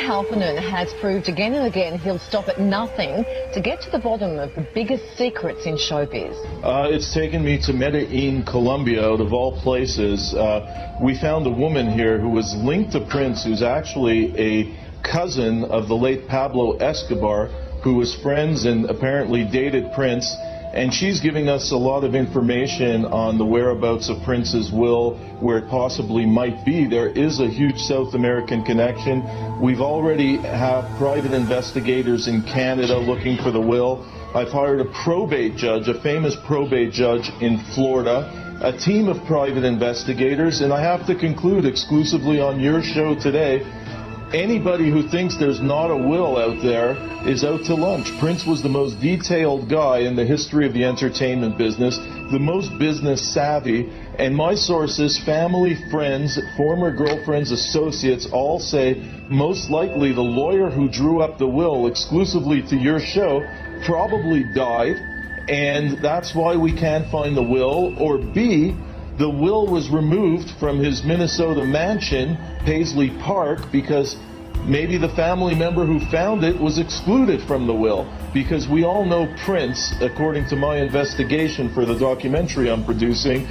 Halfinen has proved again and again he'll stop at nothing to get to the bottom of the biggest secrets in showbiz. It's taken me to Medellin, Colombia, out of all places. We found a woman here who was linked to Prince, who's actually a cousin of the late Pablo Escobar, who was friends and apparently dated Prince. And she's giving us a lot of information on the whereabouts of Prince's will, where it possibly might be. There is a huge South American connection. We've already have private investigators in Canada looking for the will. I've hired a probate judge, a famous probate judge in Florida, a team of private investigators, and I have to conclude exclusively on your show today, anybody who thinks there's not a will out there is out to lunch. Prince was the most detailed guy in the history of the entertainment business, the most business savvy, and my sources, family, friends, former girlfriends, associates, all say most likely the lawyer who drew up the will exclusively to your show probably died, and that's why we can't find the will. Or B, the will was removed from his Minnesota mansion, Paisley Park, because maybe the family member who found it was excluded from the will. Because we all know Prince, according to my investigation for the documentary I'm producing,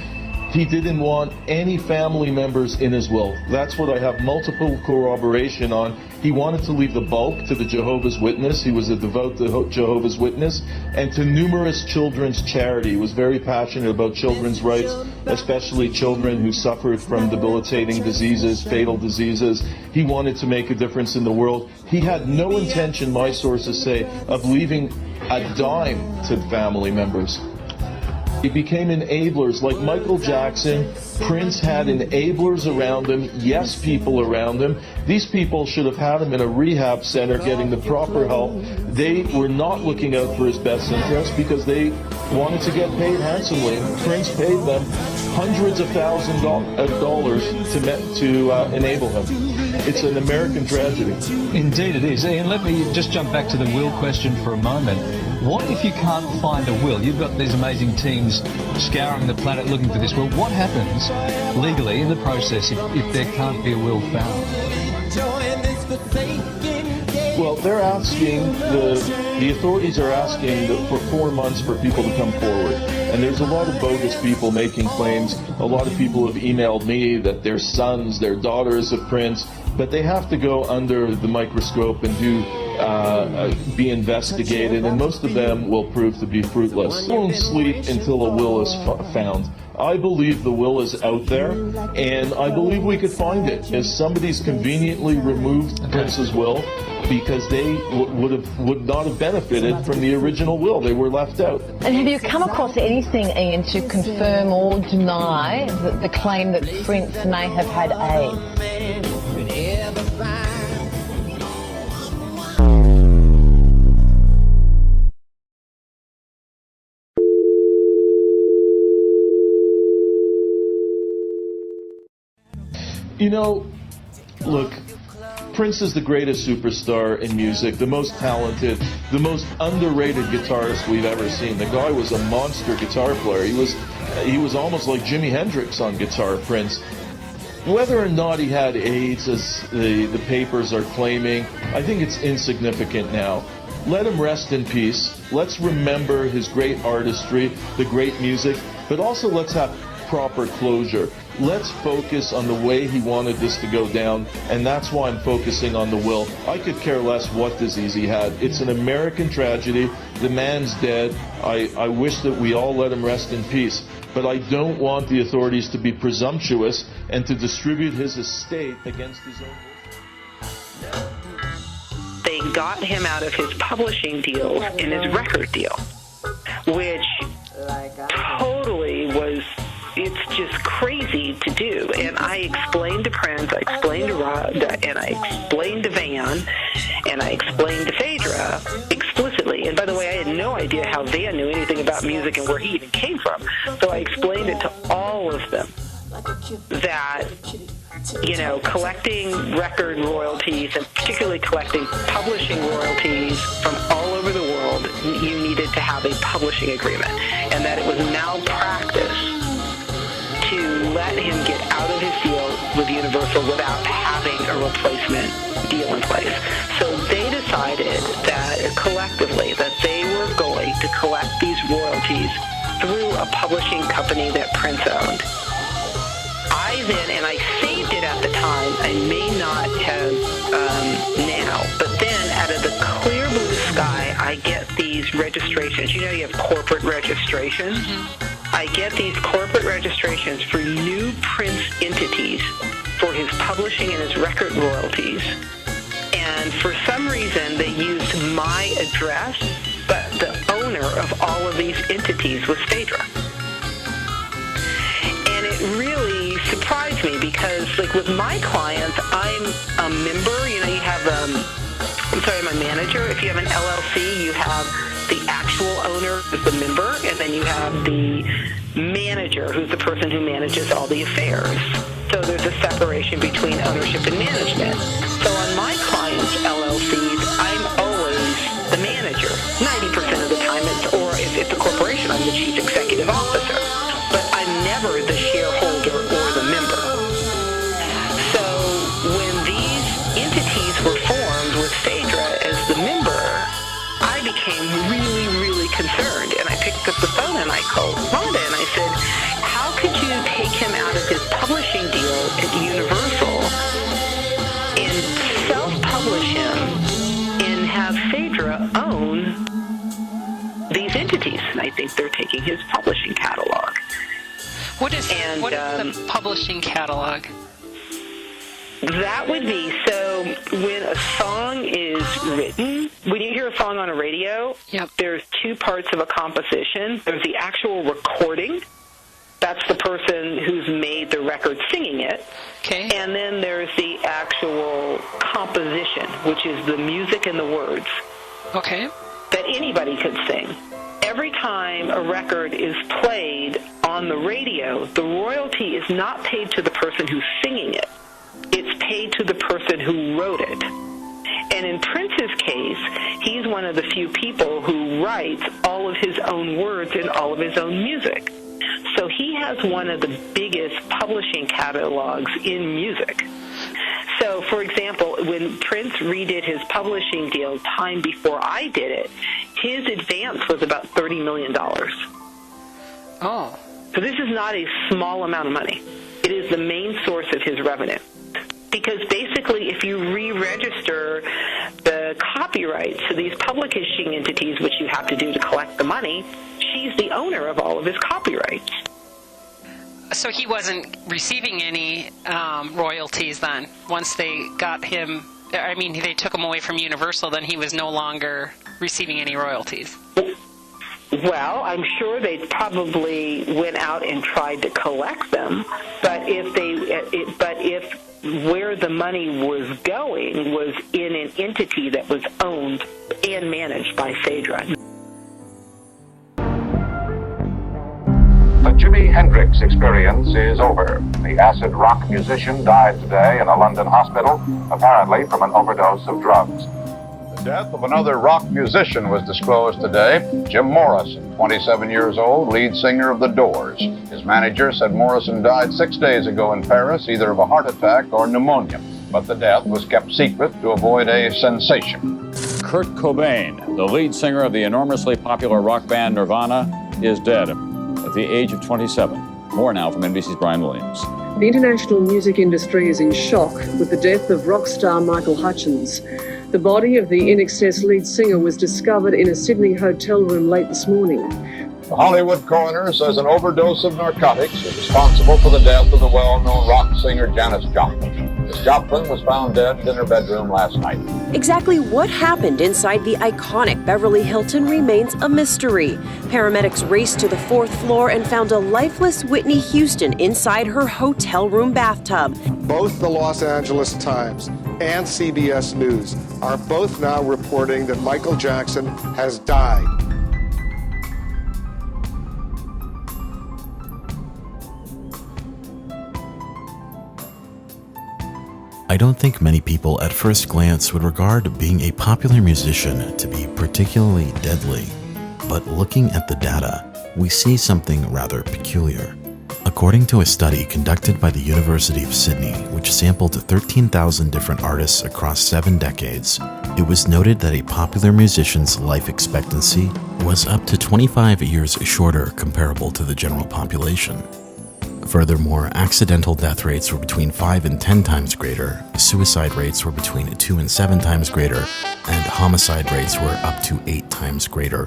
he didn't want any family members in his will. That's what I have multiple corroboration on. He wanted to leave the bulk to the Jehovah's Witness. He was a devout Jehovah's Witness, and to numerous children's charity. He was very passionate about children's rights, especially children who suffered from debilitating diseases, fatal diseases. He wanted to make a difference in the world. He had no intention, my sources say, of leaving a dime to family members. He became enablers like Michael Jackson. Prince had enablers around him, yes people around him. These people should have had him in a rehab center getting the proper help. They were not looking out for his best interest because they wanted to get paid handsomely. And Prince paid them hundreds of thousands of dollars to enable him. It's an American tragedy. Indeed it is. Ian, let me just jump back to the will question for a moment. What if you can't find a will? You've got these amazing teams scouring the planet looking for this will. What happens legally in the process if there can't be a will found? Well, they're asking, the authorities are asking for 4 months for people to come forward. And there's a lot of bogus people making claims. A lot of people have emailed me that their sons, their daughters of Prince, but they have to go under the microscope and be investigated, and most of them will prove to be fruitless. I won't sleep until a will is found. I believe the will is out there, and I believe we could find it. If somebody's conveniently removed Prince's will because they would not have benefited from the original will. They were left out. And have you come across anything, Ian, to confirm or deny the claim that Prince may have had AIDS? You know, look, Prince is the greatest superstar in music, the most talented, the most underrated guitarist we've ever seen. The guy was a monster guitar player. He was almost like Jimi Hendrix on guitar, Prince. Whether or not he had AIDS, as the papers are claiming, I think it's insignificant now. Let him rest in peace. Let's remember his great artistry, the great music, but also let's have proper closure. Let's focus on the way he wanted this to go down, and that's why I'm focusing on the will. I could care less what disease he had. It's an American tragedy. The man's dead. I wish that we all let him rest in peace, but I don't want the authorities to be presumptuous and to distribute his estate against his own. They got him out of his publishing deals and his record deal, which totally was... It's just crazy to do. And I explained to Prince, I explained to Rod, and I explained to Van, and I explained to Phaedra explicitly. And by the way, I had no idea how Van knew anything about music and where he even came from. So I explained it to all of them that, you know, collecting record royalties and particularly collecting publishing royalties from all over the world, you needed to have a publishing agreement, and that it was malpractice to let him get out of his deal with Universal without having a replacement deal in place. So they decided that collectively that they were going to collect these royalties through a publishing company that Prince owned. I saved it at the time, I may not have now, but then out of the clear blue sky, I get these registrations. You know, you have corporate registrations. I get these corporate registrations for new Prince entities for his publishing and his record royalties. And for some reason, they used my address, but the owner of all of these entities was Phaedra. And it really surprised me because, like, with my clients, I'm a member. You know, you have, I'm a manager. If you have an LLC, you have the actual owner who's the member, and then you have the manager, who's the person who manages all the affairs. So there's a separation between ownership and management. So on my clients' LLCs, I'm always the manager. 90% of the time, or if it's a corporation, I'm the chief executive officer. But I'm never the shareholder or the member. So when these entities were formed with Phaedra as the member, I became really, really concerned. And I picked up the phone and I called Rhonda and I said, how could you take him out of his publishing deal at Universal and self-publish him and have Phaedra own these entities? And I think they're taking his publishing catalog. What is the publishing catalog? That would be, so when a song is written, when you hear a song on a radio, there's two parts of a composition. There's the actual recording. That's the person who's made the record singing it. Okay. And then there's the actual composition, which is the music and the words. Okay. That anybody could sing. Every time a record is played on the radio, the royalty is not paid to the person who's singing it. It's paid to the person who wrote it. And in Prince's case, he's one of the few people who writes all of his own words and all of his own music. So he has one of the biggest publishing catalogs in music. So, for example, when Prince redid his publishing deal time before I did it, his advance was about $30 million. Oh. So this is not a small amount of money. It is the main source of his revenue. Because basically, if you re-register the copyrights to these publishing entities, which you have to do to collect the money, she's the owner of all of his copyrights. So he wasn't receiving any royalties then? Once they got him, I mean, they took him away from Universal, then he was no longer receiving any royalties? Well, I'm sure they probably went out and tried to collect them, but if where the money was going was in an entity that was owned and managed by Phaedra. The Jimi Hendrix experience is over. The acid rock musician died today in a London hospital, apparently from an overdose of drugs. The death of another rock musician was disclosed today. Jim Morrison, 27 years old, lead singer of The Doors. His manager said Morrison died 6 days ago in Paris, either of a heart attack or pneumonia. But the death was kept secret to avoid a sensation. Kurt Cobain, the lead singer of the enormously popular rock band Nirvana, is dead at the age of 27. More now from NBC's Brian Williams. The international music industry is in shock with the death of rock star Michael Hutchence. The body of the INXS lead singer was discovered in a Sydney hotel room late this morning. The Hollywood coroner says an overdose of narcotics is responsible for the death of the well-known rock singer Janis Joplin. Miss Joplin was found dead in her bedroom last night. Exactly what happened inside the iconic Beverly Hilton remains a mystery. Paramedics raced to the 4th floor and found a lifeless Whitney Houston inside her hotel room bathtub. Both the Los Angeles Times and CBS News are both now reporting that Michael Jackson has died. I don't think many people at first glance would regard being a popular musician to be particularly deadly. But looking at the data, we see something rather peculiar. According to a study conducted by the University of Sydney, which sampled 13,000 different artists across 7 decades, it was noted that a popular musician's life expectancy was up to 25 years shorter comparable to the general population. Furthermore, accidental death rates were between 5 and 10 times greater, suicide rates were between 2 and 7 times greater, and homicide rates were up to 8 times greater.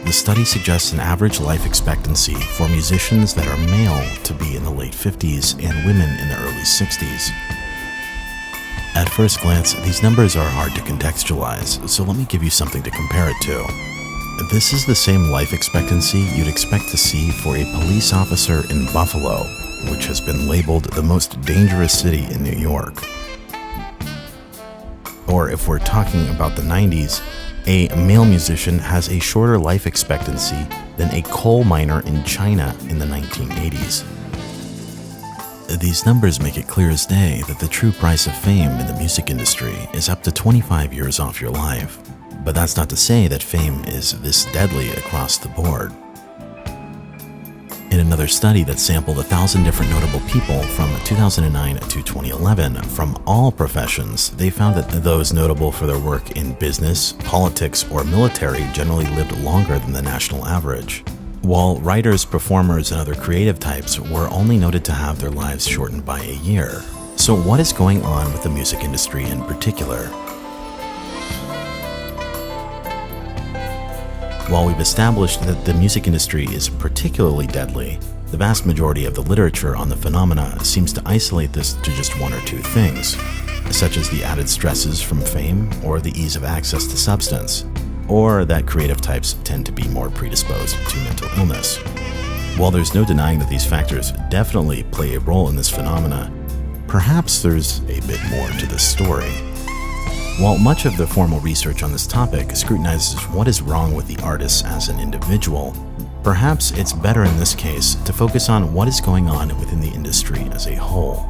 The study suggests an average life expectancy for musicians that are male to be in the late 50s and women in the early 60s. At first glance, these numbers are hard to contextualize, so let me give you something to compare it to. This is the same life expectancy you'd expect to see for a police officer in Buffalo, which has been labeled the most dangerous city in New York. Or if we're talking about the 90s, a male musician has a shorter life expectancy than a coal miner in China in the 1980s. These numbers make it clear as day that the true price of fame in the music industry is up to 25 years off your life. But that's not to say that fame is this deadly across the board. In another study that sampled 1,000 different notable people from 2009 to 2011 from all professions, they found that those notable for their work in business, politics, or military generally lived longer than the national average, while writers, performers, and other creative types were only noted to have their lives shortened by a year. So what is going on with the music industry in particular? While we've established that the music industry is particularly deadly, the vast majority of the literature on the phenomena seems to isolate this to just one or two things, such as the added stresses from fame or the ease of access to substance, or that creative types tend to be more predisposed to mental illness. While there's no denying that these factors definitely play a role in this phenomena, perhaps there's a bit more to this story. While much of the formal research on this topic scrutinizes what is wrong with the artist as an individual, perhaps it's better in this case to focus on what is going on within the industry as a whole.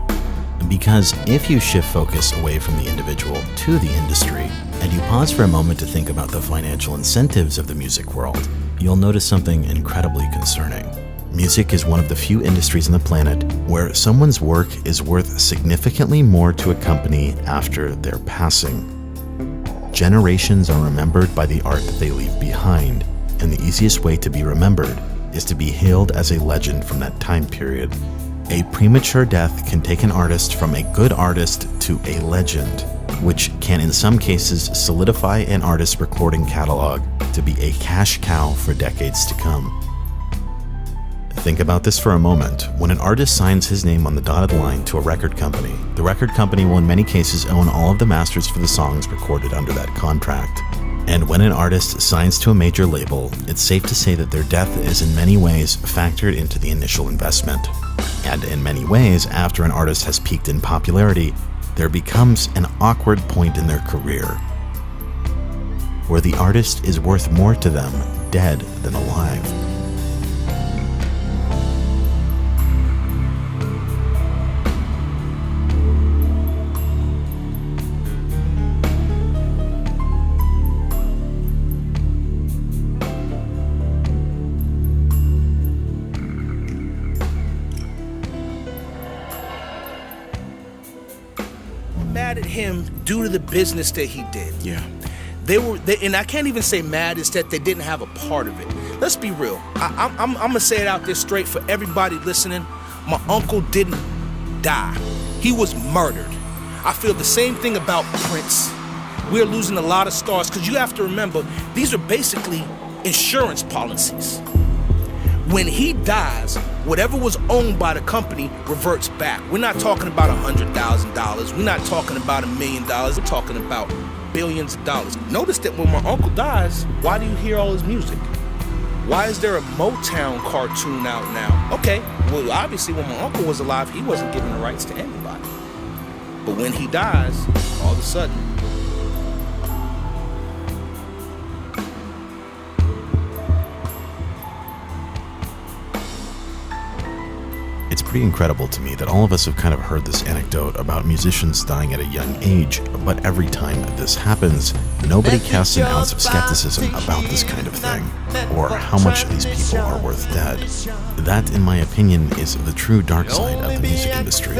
Because if you shift focus away from the individual to the industry, and you pause for a moment to think about the financial incentives of the music world, you'll notice something incredibly concerning. Music is one of the few industries on the planet where someone's work is worth significantly more to a company after their passing. Generations are remembered by the art that they leave behind, and the easiest way to be remembered is to be hailed as a legend from that time period. A premature death can take an artist from a good artist to a legend, which can in some cases solidify an artist's recording catalog to be a cash cow for decades to come. Think about this for a moment. When an artist signs his name on the dotted line to a record company, the record company will in many cases own all of the masters for the songs recorded under that contract. And when an artist signs to a major label, it's safe to say that their death is in many ways factored into the initial investment. And in many ways, after an artist has peaked in popularity, there becomes an awkward point in their career, where the artist is worth more to them dead than alive. At him due to the business that he did. Yeah. And I can't even say mad, is that they didn't have a part of it. Let's be real. I'm gonna say it out there straight for everybody listening. My uncle didn't die. He was murdered. I feel the same thing about Prince. We're losing a lot of stars because you have to remember, these are basically insurance policies. When he dies, whatever was owned by the company reverts back. We're not talking about $100,000. We're not talking about $1 million. We're talking about billions of dollars. Notice that when my uncle dies, why do you hear all his music? Why is there a Motown cartoon out now? Okay, well, obviously when my uncle was alive, he wasn't giving the rights to anybody. But when he dies, all of a sudden, it's pretty incredible to me that all of us have kind of heard this anecdote about musicians dying at a young age, but every time this happens, nobody casts an ounce of skepticism about this kind of thing, or how much these people are worth dead. That, in my opinion, is the true dark side of the music industry.